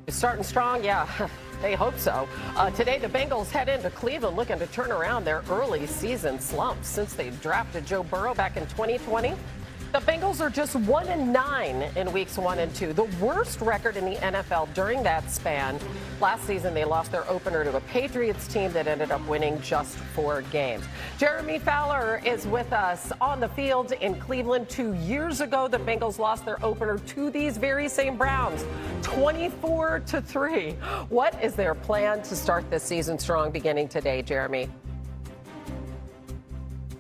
Starting strong, yeah. They hope so. Today, the Bengals head into Cleveland looking to turn around their early season slump since they drafted Joe Burrow back in 2020. The Bengals are just 1-9 in weeks 1 and 2, the worst record in the NFL during that span. Last season, they lost their opener to a Patriots team that ended up winning just 4 games. Jeremy Fowler is with us on the field in Cleveland. 2 years ago, the Bengals lost their opener to these very same Browns, 24-3. What is their plan to start this season strong beginning today, Jeremy?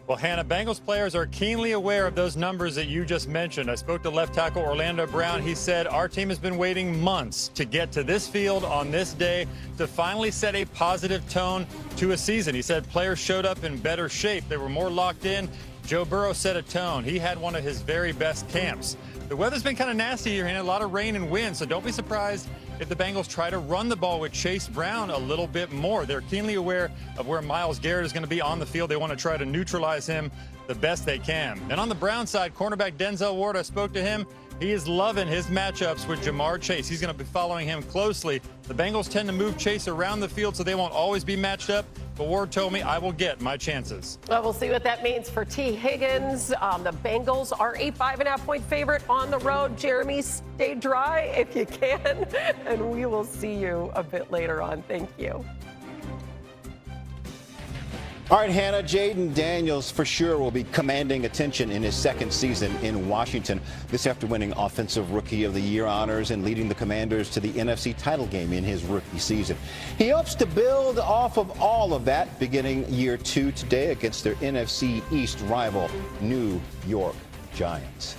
Well, Hannah, Bengals players are keenly aware of those numbers that you just mentioned. I spoke to left tackle Orlando Brown. He said, our team has been waiting months to get to this field on this day to finally set a positive tone to a season. He said players showed up in better shape. They were more locked in. Joe Burrow set a tone. He had one of his very best camps. The weather's been kind of nasty here, Hannah. A lot of rain and wind, so don't be surprised if the Bengals try to run the ball with Chase Brown a little bit more. They're keenly aware of where Myles Garrett is going to be on the field. They want to try to neutralize him the best they can. And on the Brown side, cornerback Denzel Ward, I spoke to him. He is loving his matchups with Jamar Chase. He's going to be following him closely. The Bengals tend to move Chase around the field so they won't always be matched up. But Ward told me I will get my chances. Well, we'll see what that means for T. Higgins. The Bengals are a 5.5-point favorite on the road. Jeremy, stay dry if you can, and we will see you a bit later on. Thank you. All right, Hannah, Jayden Daniels for sure will be commanding attention in his second season in Washington. This after winning Offensive Rookie of the Year honors and leading the Commanders to the NFC title game in his rookie season. He hopes to build off of all of that beginning year 2 today against their NFC East rival, New York Giants.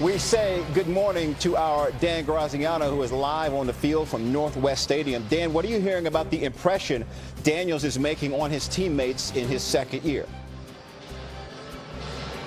We say good morning to our Dan Graziano, who is live on the field from Northwest Stadium. Dan, what are you hearing about the impression Daniels is making on his teammates in his second year?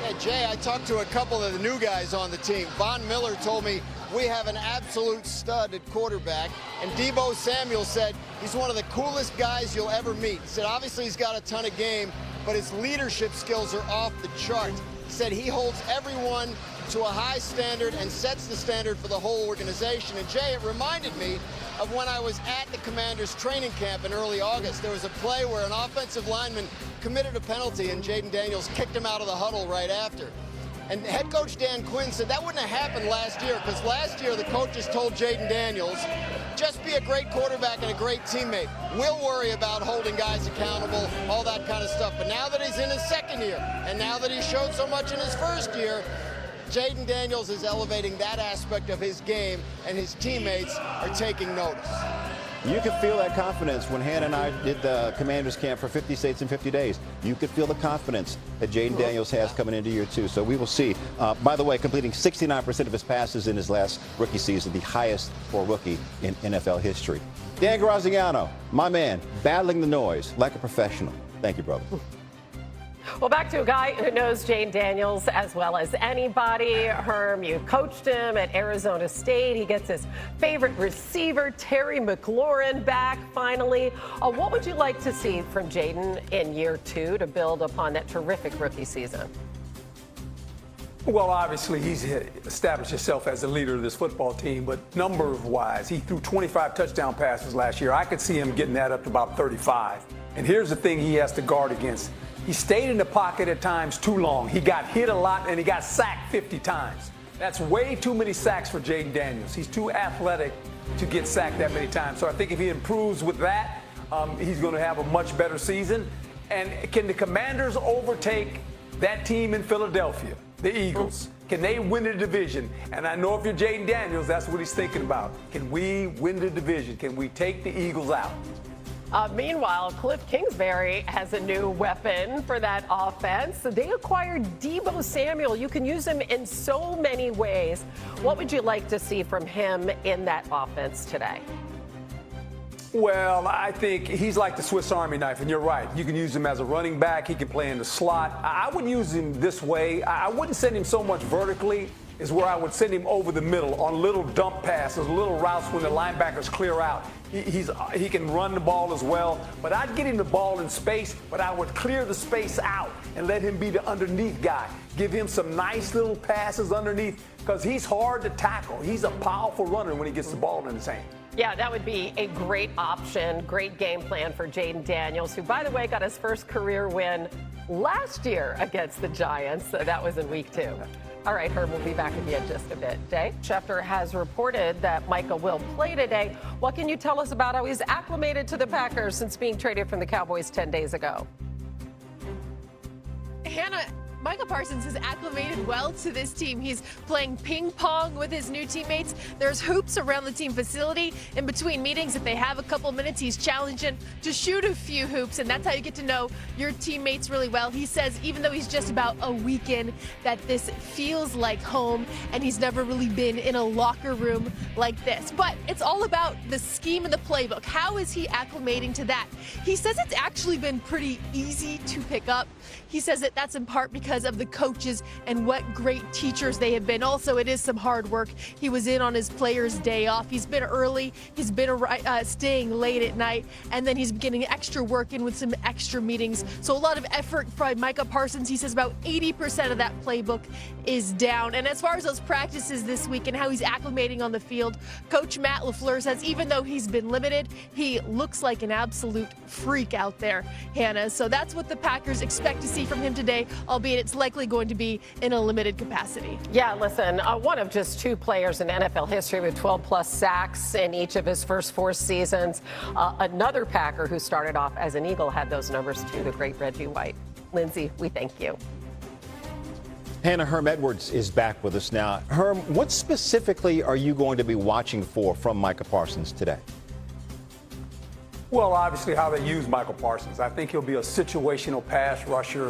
Yeah, Jay, I talked to a couple of the new guys on the team. Von Miller told me we have an absolute stud at quarterback. And Deebo Samuel said he's one of the coolest guys you'll ever meet. He said obviously he's got a ton of game, but his leadership skills are off the chart. He said he holds everyone to a high standard and sets the standard for the whole organization. And Jay, it reminded me of when I was at the Commanders training camp in early August. There was a play where an offensive lineman committed a penalty and Jayden Daniels kicked him out of the huddle right after. And head coach Dan Quinn said that wouldn't have happened last year, because last year the coaches told Jayden Daniels, just be a great quarterback and a great teammate. We'll worry about holding guys accountable, all that kind of stuff. But now that he's in his second year, and now that he showed so much in his first year, Jayden Daniels is elevating that aspect of his game, and his teammates are taking notice. You could feel that confidence when Hannah and I did the Commanders camp for 50 states in 50 days. You could feel the confidence that Jayden Daniels has coming into year 2. So we will see. By the way, completing 69% of his passes in his last rookie season, the highest for a rookie in NFL history. Dan Graziano, my man, battling the noise like a professional. Thank you, brother. Well, back to a guy who knows Jayden Daniels as well as anybody. Herm, you coached him at Arizona State. He gets his favorite receiver, Terry McLaurin, back finally. What would you like to see from Jayden in year 2 to build upon that terrific rookie season? Well, obviously, he's established himself as the leader of this football team, but number-wise, he threw 25 touchdown passes last year. I could see him getting that up to about 35. And here's the thing he has to guard against. He stayed in the pocket at times too long. He got hit a lot, and he got sacked 50 times. That's way too many sacks for Jayden Daniels. He's too athletic to get sacked that many times. So I think if he improves with that, he's going to have a much better season. And can the Commanders overtake that team in Philadelphia, the Eagles? Can they win the division? And I know if you're Jayden Daniels, that's what he's thinking about. Can we win the division? Can we take the Eagles out? Meanwhile, Cliff Kingsbury has a new weapon for that offense. They acquired Deebo Samuel. You can use him in so many ways. What would you like to see from him in that offense today? Well, I think he's like the Swiss Army knife, and you're right. You can use him as a running back. He can play in the slot. I would use him this way. I wouldn't send him so much vertically. is where I would send him over the middle on little dump passes, little routes when the linebackers clear out. He can run the ball as well, but I'd get him the ball in space, but I would clear the space out and let him be the underneath guy. Give him some nice little passes underneath because he's hard to tackle. He's a powerful runner when he gets the ball in his hand. Yeah, that would be a great option, great game plan for Jayden Daniels, who, by the way, got his first career win last year against the Giants. So that was in week 2. All right, Herm, we'll be back with you in just a bit. Jay, Schefter has reported that Micah will play today. What can you tell us about how he's acclimated to the Packers since being traded from the Cowboys 10 days ago? Hannah, Micah Parsons has acclimated well to this team. He's playing ping pong with his new teammates. There's hoops around the team facility. In between meetings, if they have a couple minutes, he's challenging to shoot a few hoops, and that's how you get to know your teammates really well. He says even though he's just about a week in, that this feels like home, and he's never really been in a locker room like this. But it's all about the scheme and the playbook. How is he acclimating to that? He says it's actually been pretty easy to pick up. He says that that's in part because of the coaches and what great teachers they have been. Also, it is some hard work. He was in on his player's day off. He's been early. He's been staying late at night, and then he's getting extra work in with some extra meetings. So a lot of effort by Micah Parsons. He says about 80% of that playbook is down. And as far as those practices this week and how he's acclimating on the field, Coach Matt LaFleur says even though he's been limited, he looks like an absolute freak out there, Hannah. So that's what the Packers expect to see from him today, albeit it's likely going to be in a limited capacity. Yeah, listen, one of just 2 players in NFL history with 12-plus sacks in each of his first 4 seasons. Another Packer who started off as an Eagle had those numbers too, the great Reggie White. Lindsay, we thank you. Hannah, Herm Edwards is back with us now. Herm, what specifically are you going to be watching for from Micah Parsons today? Well, obviously how they use Michael Parsons. I think he'll be a situational pass rusher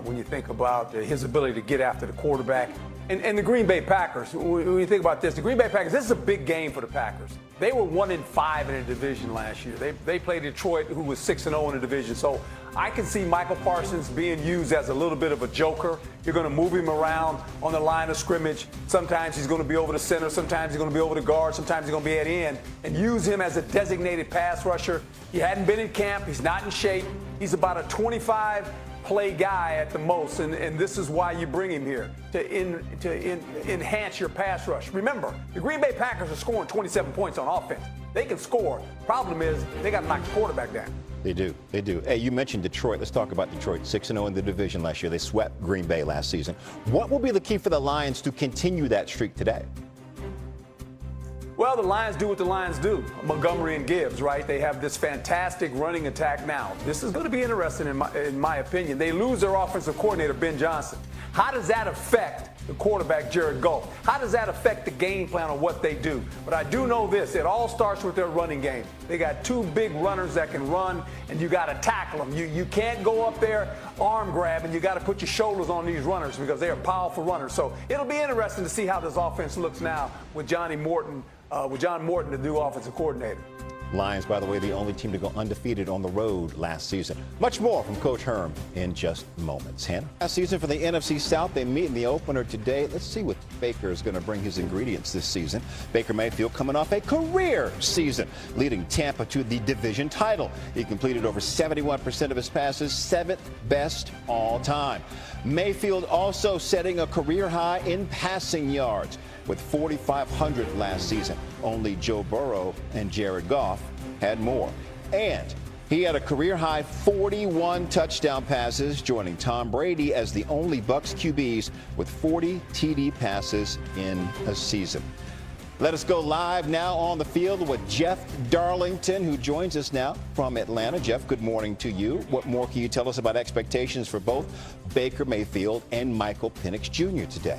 when you think about his ability to get after the quarterback. And the Green Bay Packers, when you think about this, the Green Bay Packers, this is a big game for the Packers. They were 1-5 in the division last year. They played Detroit, who was 6-0 in the division. So I can see Michael Parsons being used as a little bit of a joker. You're going to move him around on the line of scrimmage. Sometimes he's going to be over the center. Sometimes he's going to be over the guard. Sometimes he's going to be at end. And use him as a designated pass rusher. He hadn't been in camp. He's not in shape. He's about a 25-play guy at the most. And this is why you bring him here, to enhance your pass rush. Remember, the Green Bay Packers are scoring 27 points on offense. They can score. Problem is, they got to knock the quarterback down. They do. They do. Hey, you mentioned Detroit. Let's talk about Detroit. 6-0 in the division last year. They swept Green Bay last season. What will be the key for the Lions to continue that streak today? Well, the Lions do what the Lions do. Montgomery and Gibbs, right? They have this fantastic running attack now. This is going to be interesting in my opinion. They lose their offensive coordinator, Ben Johnson. How does that affect the quarterback, Jared Goff? How does that affect the game plan of what they do? But I do know this. It all starts with their running game. They got 2 big runners that can run, and you got to tackle them. You can't go up there arm grab, and you got to put your shoulders on these runners because they are powerful runners. So it'll be interesting to see how this offense looks now with John Morton, the new offensive coordinator. Lions, by the way, the only team to go undefeated on the road last season. Much more from Coach Herm in just moments. Hannah? Last season for the NFC South, they meet in the opener today. Let's see what Baker is going to bring his ingredients this season. Baker Mayfield coming off a career season, leading Tampa to the division title. He completed over 71% of his passes, 7th best all time. Mayfield also setting a career high in passing yards with 4,500 last season. Only Joe Burrow and Jared Goff had more. And he had a career-high 41 touchdown passes, joining Tom Brady as the only Bucs QBs with 40 TD passes in a season. Let us go live now on the field with Jeff Darlington, who joins us now from Atlanta. Jeff, good morning to you. What more can you tell us about expectations for both Baker Mayfield and Michael Penix Jr. today?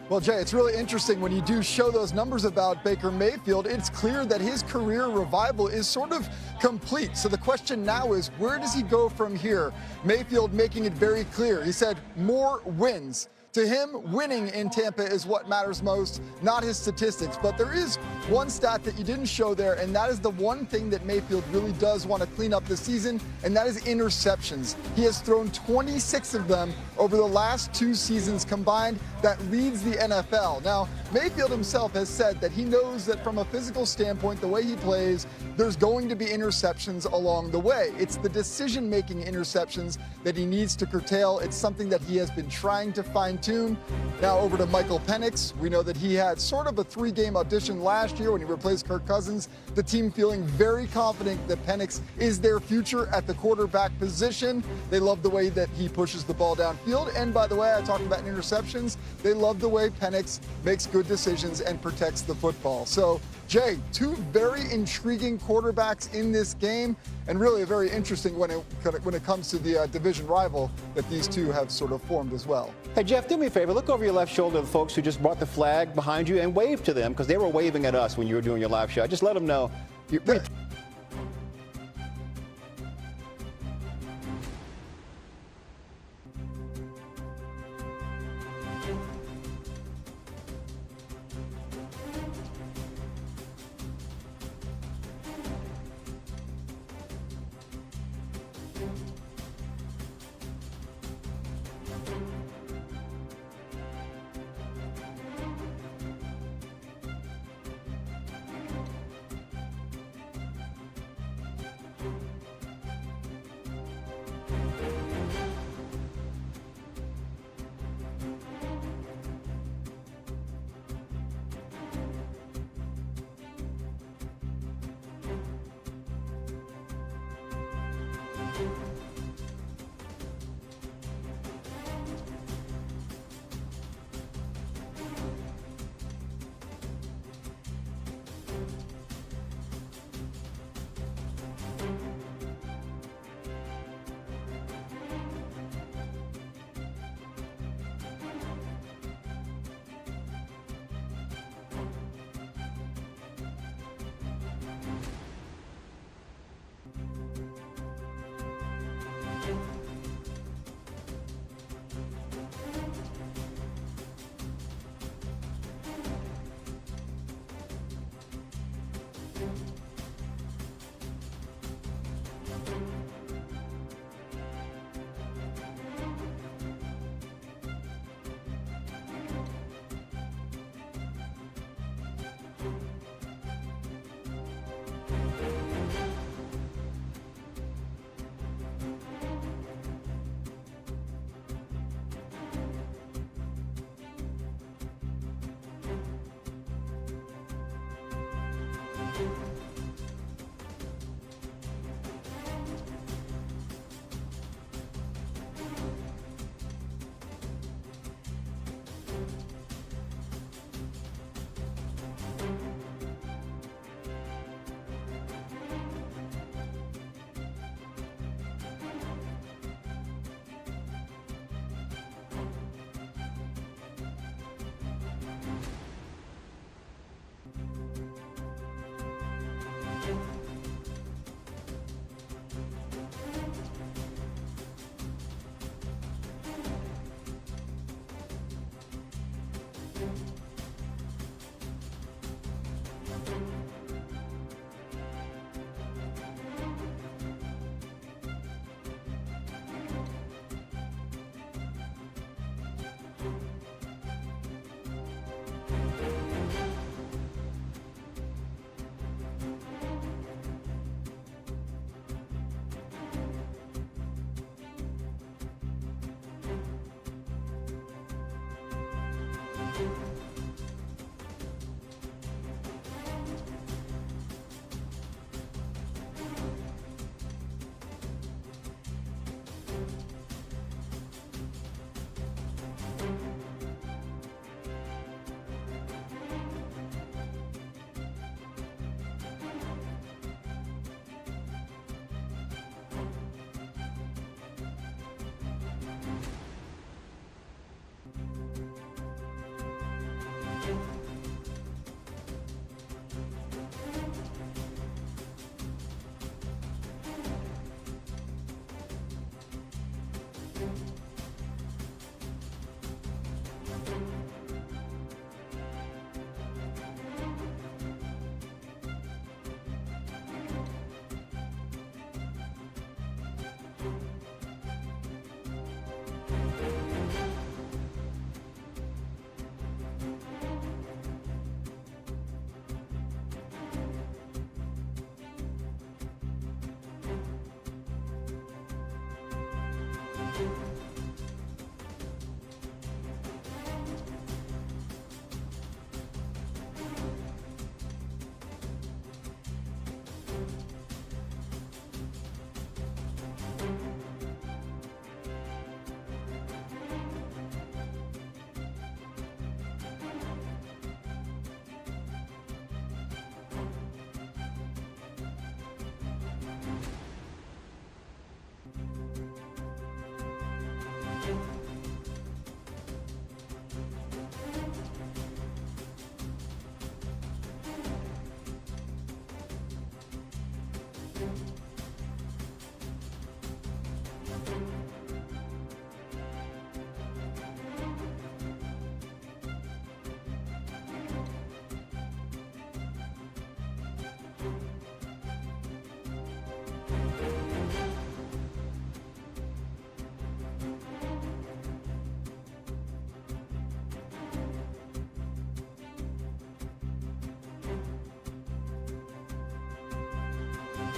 Well, Jay, it's really interesting when you do show those numbers about Baker Mayfield. It's clear that his career revival is sort of complete. So the question now is, where does he go from here? Mayfield making it very clear. He said more wins. To him, winning in Tampa is what matters most, not his statistics. But there is one stat that you didn't show there, and that is the one thing that Mayfield really does want to clean up this season, and that is interceptions. He has thrown 26 of them over the last 2 seasons combined that leads the NFL. Now, Mayfield himself has said that he knows that from a physical standpoint, the way he plays, there's going to be interceptions along the way. It's the decision-making interceptions that he needs to curtail. It's something that he has been trying to fine-tune. Now over to Michael Penix. We know that he had sort of a 3-game audition last year when he replaced Kirk Cousins. The team feeling very confident that Penix is their future at the quarterback position. They love the way that he pushes the ball downfield. And by the way, I talked about interceptions. They love the way Penix makes good decisions and protects the football. So, Jay, 2 very intriguing quarterbacks in this game, and really a very interesting when it comes to the division rival that these 2 have sort of formed as well. Hey, Jeff, do me a favor. Look over your left shoulder to the folks who just brought the flag behind you and wave to them because they were waving at us when you were doing your live shot. Just let them know.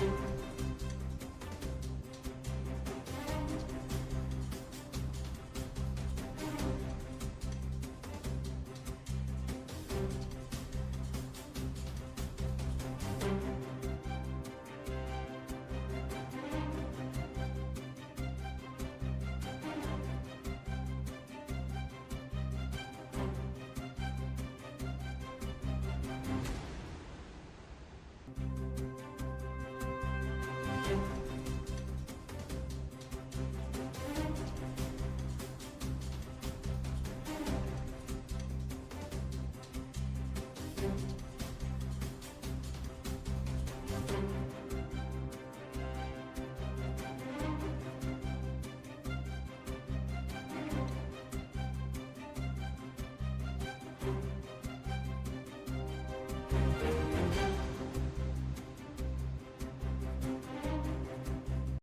Bye.